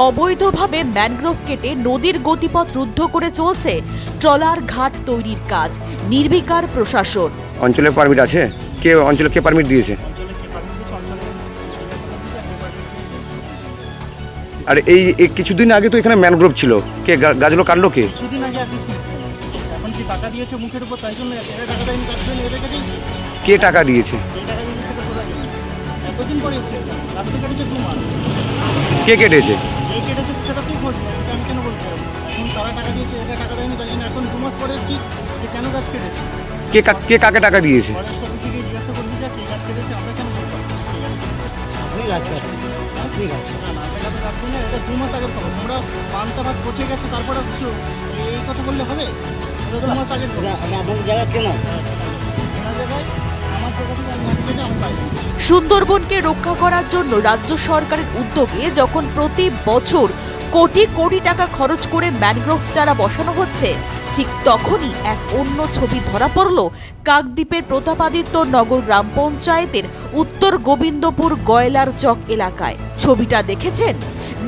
অবৈধভাবে ম্যানগ্রোভ কেটে নদীর গতিপথ রুদ্ধ করে চলছে ট্রলার ঘাট তৈরির কাজ। নির্বিকার প্রশাসন। অঞ্চলে পারমিট আছে? অঞ্চলে কে পারমিট দিয়েছে? আর এই কিছুদিন আগে তো এখানে ম্যানগ্রোভ ছিল, কে গাছগুলো কাটলো? কে কিছুদিন আগে অ্যাসিস্ট্যান্ট এখন কি টাকা দিয়েছে মুখের উপর, তাই জন্য এরা টাকা দেয়নি, তার জন্য এদের কাছে কে টাকা দিয়েছে? এই টাকা দিয়েছে সেটা তোরা জানিস। এতদিন পরে এসেছিস কেন? গাছ তো কেটেছে 2 মাস। কে কেটেছে? এই কেটেছে সেটা তুই খোঁজ নে, আমি কেন বলতে পারবো? এখন তারা টাকা দিয়েছে, এটা টাকা দেয়নি, তাই জন্য এখন 2 মাস পরে এসেছিস যে কেন গাছ কেটেছে। কে কাকে টাকা দিয়েছে? ফরেস্ট অফিসে গিয়ে জিজ্ঞাসা করবি যে কে গাছ কেটেছে, আমরা কেন বলতে পারবো কে গাছ কেটেছে। আপনি গাছ কাটেন, আপনি গাছ না না, আমরা তো গাছ করি না, এটা 2 মাস আগের খবর। তোমরা পান্তা ভাত পচে গেছে তারপর আসছো, এই কথা বললে হবে? এটা 2 মাস আগের খবর। আপনাদের জায়গা কেন? ওনার জায়গায় আমার জায়গা থেকে আমি হাঁটি কেটে আমি পাই। সুন্দরবনকে রক্ষা করার জন্য রাজ্য সরকারের উদ্যোগে যখন প্রতি বছর কোটি কোটি টাকা খরচ করে ম্যানগ্রোভ চারা বসানো হচ্ছে, ঠিক তখনই এক অন্য ছবি ধরা পড়ল কাকদ্বীপের প্রতাপাদিত্য নগর গ্রাম পঞ্চায়েতের উত্তর গোবিন্দপুর গয়লার চক এলাকায়। ছবিটা দেখেছেন?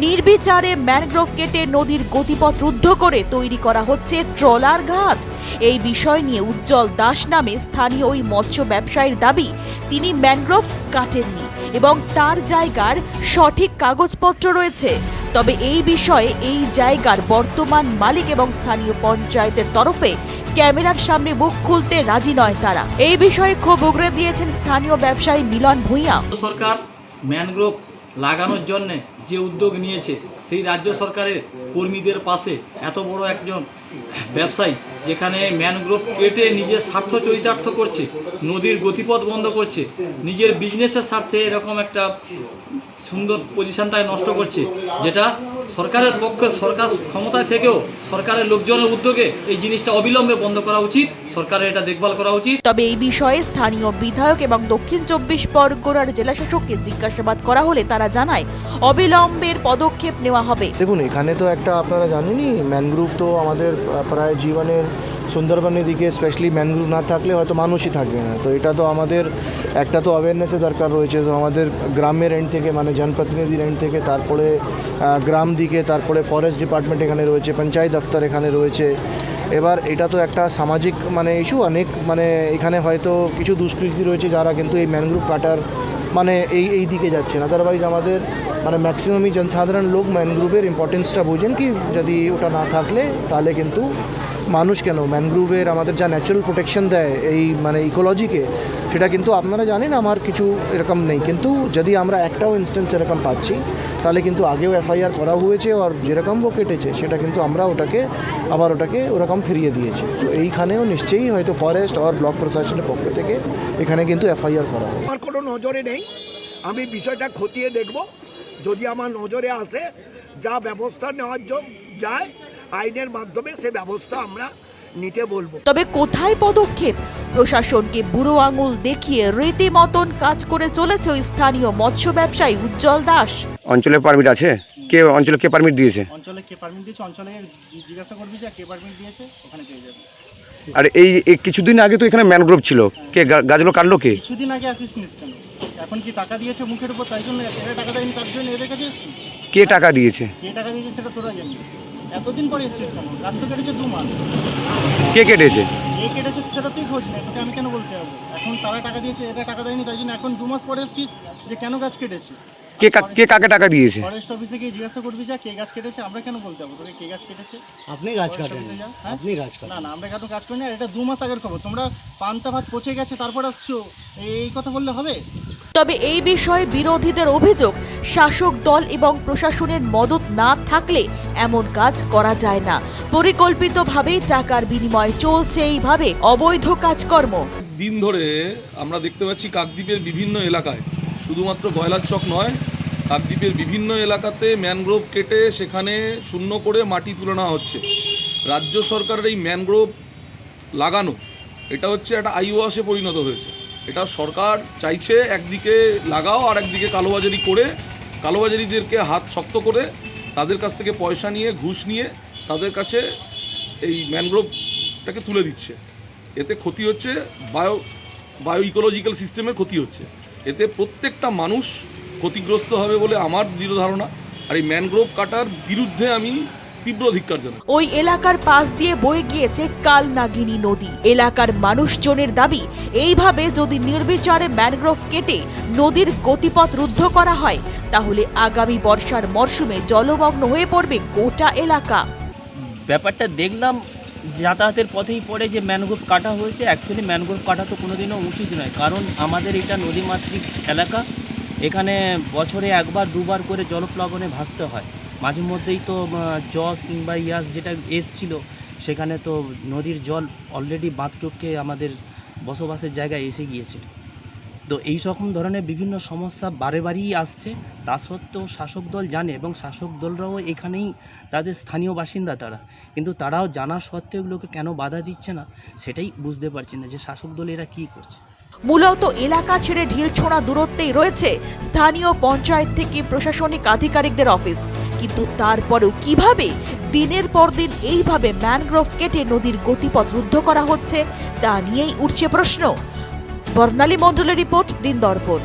নির্বিচারে ম্যানগ্রোভ কেটে নদীর গতিপথ রুদ্ধ করে তৈরি করা হচ্ছে ট্রলার ঘাট। এই বিষয় নিয়ে উজ্জ্বল দাস নামে স্থানীয় ওই মৎস্য ব্যবসায়ীর দাবি, তিনি ম্যানগ্রোভ কাটেননি এবং তার জায়গার সঠিক কাগজপত্র রয়েছে। তবে এই বিষয়ে এই জায়গার বর্তমান মালিক এবং স্থানীয় পঞ্চায়েতের তরফে ক্যামেরার সামনে মুখ খুলতে রাজি নয় তারা। এই বিষয়ে ক্ষোভ উগরে দিয়েছেন স্থানীয় ব্যবসায়ী মিলন ভূঁইয়া। সরকার ম্যানগ্রোভ লাগানোর জন্য যে উদ্যোগ নিয়েছে, সেই রাজ্য সরকারের কর্মীদের পাশে এত বড় একজন ব্যবসায়ী যেখানে ম্যানগ্রোভ কেটে নিজের স্বার্থ চরিতার্থ করছে, নদীর গতিপথ বন্ধ করছে, নিজের বিজনেসের স্বার্থে এরকম একটা সুন্দর পজিশনটাই নষ্ট করছে, যেটা সরকারের পক্ষে, সরকার ক্ষমতায় থেকেও সরকারের লোকজনের উদ্যোগে এই জিনিসটা অবিলম্বে বন্ধ করা উচিত, সরকারের এটা দেখভাল করা উচিত। তবে এই বিষয়ে স্থানীয় বিধায়ক এবং দক্ষিণ 24 পরগনার জেলাশাসককে জিজ্ঞাসাবাদ করা হলে তারা জানায় অবিলম্বের পদক্ষেপ নেওয়া হবে। দেখুন, এখানে তো একটা আপনারা জানেনই, ম্যানগ্রোভ তো আমাদের প্রায় জীবনের সুন্দরবনের দিকে স্পেশালি ম্যানগ্রোভ না থাকলে হয়তো মানুষই থাকবে না। তো এটা তো আমাদের একটা তো অ্যাওয়ারনেসের দরকার রয়েছে। তো আমাদের গ্রামের এন্ড থেকে, মানে জনপ্রতিনিধির এন্ড থেকে, তারপরে গ্রাম দিকে, তারপরে ফরেস্ট ডিপার্টমেন্ট এখানে রয়েছে, পঞ্চায়েত দফতর এখানে রয়েছে। এবার এটা তো একটা সামাজিক ইস্যু, অনেক এখানে হয়তো কিছু দুষ্কৃতী রয়েছে যারা কিন্তু এই ম্যানগ্রোভ কাটার এই দিকে যাচ্ছে না। আদারওয়াইজ আমাদের ম্যাক্সিমামই জনসাধারণ লোক ম্যানগ্রোভের ইম্পর্টেন্সটা বোঝেন, কি যদি ওটা না থাকলে তাহলে কিন্তু মানুষ কেন ম্যানগ্রোভের আমাদের যা ন্যাচারাল প্রোটেকশন দেয় এই ইকোলজিকে, সেটা কিন্তু আপনারা জানেন আমার কিছু এরকম নেই। কিন্তু যদি আমরা একটাও ইনস্ট্যান্স এরকম পাচ্ছি, তাহলে কিন্তু আগেও এফআইআর করা হয়েছে, আর যেরকম ও কেটেছে সেটা কিন্তু আমরা ওটাকে ওরকম ফিরিয়ে দিয়েছি। তো এইখানেও নিশ্চয়ই হয়তো ফরেস্ট আর ব্লক প্রশাসনের পক্ষ থেকে এখানে কিন্তু এফআইআর করা হবে। আমার কোনো নজরে নেই, আমি বিষয়টা খতিয়ে দেখব। যদি আমার নজরে আসে, যা ব্যবস্থা নেওয়ার যায় আইনের মাধ্যমে সে ব্যবস্থা আমরা নিতে বলবো। তবে কোথায় পদক্ষেপ? প্রশাসনকে বুড়ো আঙুল দেখিয়ে রীতিমতন কাজ করে চলেছে ওই স্থানীয় মৎস্য ব্যবসায়ী উজ্জ্বল দাস। অঞ্চলে পারমিট আছে? অঞ্চলে কে পারমিট দিয়েছে? অঞ্চলে কে পারমিট দিয়েছে, অঞ্চলে জিজ্ঞাসা করবি যে কে পারমিট দিয়েছে, ওখানে পেয়ে যাবে। আর এই কিছুদিন আগে তো এখানে ম্যানগ্রোভ ছিল, কে গাছগুলো কাটলো? কে কিছুদিন আগে অ্যাসিস্ট্যান্ট কেন? এখন কি টাকা দিয়েছে মুখের উপর, তাই জন্য এরা টাকা দেয়নি, তার জন্য এদের কাছে এসেছিস। কে টাকা দিয়েছে? কে টাকা দিয়েছে সেটা তোরা জানিস। এতদিন পরে এসেছিস কেন? গাছ তো কেটেছে 2 মাস। কে কেটেছে? কে কেটেছে সেটা তুই খোঁজ নে, তোকে আমি কেন বলতে পারবো? এখন তারা টাকা দিয়েছে, এটা টাকা দেয়নি, তাই জন্য এখন 2 মাস পরে এসেছিস যে কেন গাছ কেটেছে। কে কাকে টাকা দিয়েছে? ফরেস্ট অফিসে গিয়ে জিজ্ঞাসা করবি যে কে গাছ কেটেছে, আমরা কেন বলতে পারবো তোকে কে গাছ কেটেছে। আপনি গাছ কাটেন, আপনি গাছ কাটেন। না না, আমরা কেন কাজ করি না, এটা 2 মাস আগের খবর। তোমরা পান্তা ভাত পচে গেছে তারপর আসছো, এই কথা বললে হবে? তবে এই বিষয়ে বিরোধীদের অভিযোগ, শাসক দল এবং প্রশাসনের মদত না থাকলে এমন কাজ করা যায় না। পরিকল্পিতভাবে টাকার বিনিময়ে চলছে এইভাবে অবৈধ কাজকর্ম। দিন ধরে আমরা দেখতে পাচ্ছি কাকদ্বীপের বিভিন্ন এলাকায়, শুধুমাত্র গয়লার চক নয়, কাকদ্বীপের বিভিন্ন এলাকাতে ম্যানগ্রোভ কেটে সেখানে শূন্য করে মাটি তুলে নেওয়া হচ্ছে। রাজ্য সরকারের এই ম্যানগ্রোভ লাগানো, এটা হচ্ছে একটা আইওয়াশে পরিণত হয়েছে। এটা সরকার চাইছে একদিকে লাগাও, আর একদিকে কালোবাজারি করে, কালোবাজারিদেরকে হাত শক্ত করে তাদের কাছ থেকে পয়সা নিয়ে, ঘুষ নিয়ে তাদের কাছে এই ম্যানগ্রোভটাকে তুলে দিচ্ছে। এতে ক্ষতি হচ্ছে বায়ো ইকোলজিক্যাল সিস্টেমের ক্ষতি হচ্ছে। এতে প্রত্যেকটা মানুষ ক্ষতিগ্রস্ত হবে বলে আমার দৃঢ় ধারণা। আর এই ম্যানগ্রোভ কাটার বিরুদ্ধে আমি তীব্র ধিক্কার জানাই। ওই এলাকার পাশ দিয়ে বয়ে গিয়েছে কালনাগিনী নদী। এলাকার মানুষজনের দাবি, এইভাবে যদি নির্বিচারে ম্যানগ্রোভ কেটে নদীর গতিপথ রুদ্ধ করা হয় তাহলে আগামী বর্ষার মরশুমে জলমগ্ন হয়ে পড়বে গোটা এলাকা। ব্যাপারটা দেখলাম যাতায়াতের পথেই পড়ে যে ম্যানগ্রোভ কাটা হয়েছে। অ্যাকচুয়ালি ম্যানগ্রোভ কাটা তো কোনোদিনও উচিত নয়, কারণ আমাদের এটা নদীমাতৃক এলাকা। এখানে বছরে একবার দুবার করে জলপ্লাবনে ভাসতে হয়। মাঝে মধ্যেই তো জজ কিংবা ইয়াস যেটা এসছিল, সেখানে তো নদীর জল অলরেডি বাঁধ টপকে আমাদের বসবাসের জায়গায় এসে গিয়েছিল। তো এই রকম ধরনের বিভিন্ন সমস্যা বারেবারই আসছে। তা সত্ত্বেও শাসক দল জানে এবং শাসক দলরাও এখানেই তাদের স্থানীয় বাসিন্দা তারা, কিন্তু তারাও জানা সত্ত্বেও এগুলোকে কেন বাধা দিচ্ছে না সেটাই বুঝতে পারছি না যে শাসক দল এরা কী করছে। মূলত এলাকা ছেড়ে ঢিলছোড়া দূরত্বেই রয়েছে স্থানীয় পঞ্চায়েত থেকে প্রশাসনিক আধিকারিকদের অফিস, কিন্তু তারপরেও কিভাবে দিনের পর দিন এইভাবে ম্যানগ্রোভ কেটে নদীর গতিপথ রুদ্ধ করা হচ্ছে তা নিয়েই উঠছে প্রশ্ন। বর্ণালী মণ্ডলের রিপোর্ট, দিন দর্পণ।